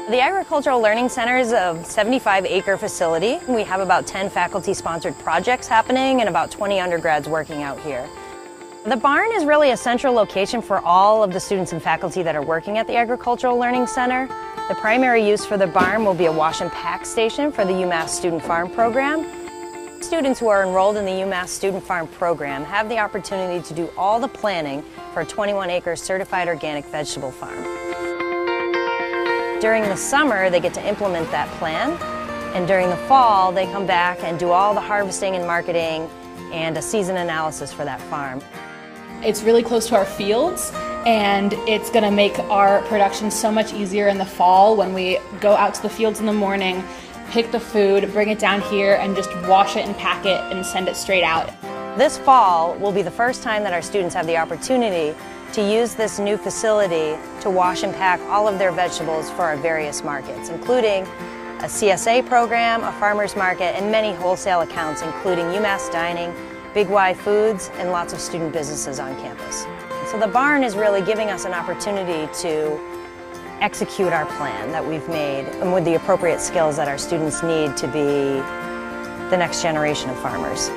The Agricultural Learning Center is a 75-acre facility. We have about 10 faculty-sponsored projects happening and about 20 undergrads working out here. The barn is really a central location for all of the students and faculty that are working at the Agricultural Learning Center. The primary use for the barn will be a wash and pack station for the UMass Student Farm Program. Students who are enrolled in the UMass Student Farm Program have the opportunity to do all the planning for a 21-acre certified organic vegetable farm. During the summer, they get to implement that plan, and during the fall, they come back and do all the harvesting and marketing and a season analysis for that farm. It's really close to our fields, and it's going to make our production so much easier in the fall when we go out to the fields in the morning, pick the food, bring it down here, and just wash it and pack it and send it straight out. This fall will be the first time that our students have the opportunity to use this new facility to wash and pack all of their vegetables for our various markets, including a CSA program, a farmer's market, and many wholesale accounts, including UMass Dining, Big Y Foods, and lots of student businesses on campus. So the barn is really giving us an opportunity to execute our plan that we've made, and with the appropriate skills that our students need to be the next generation of farmers.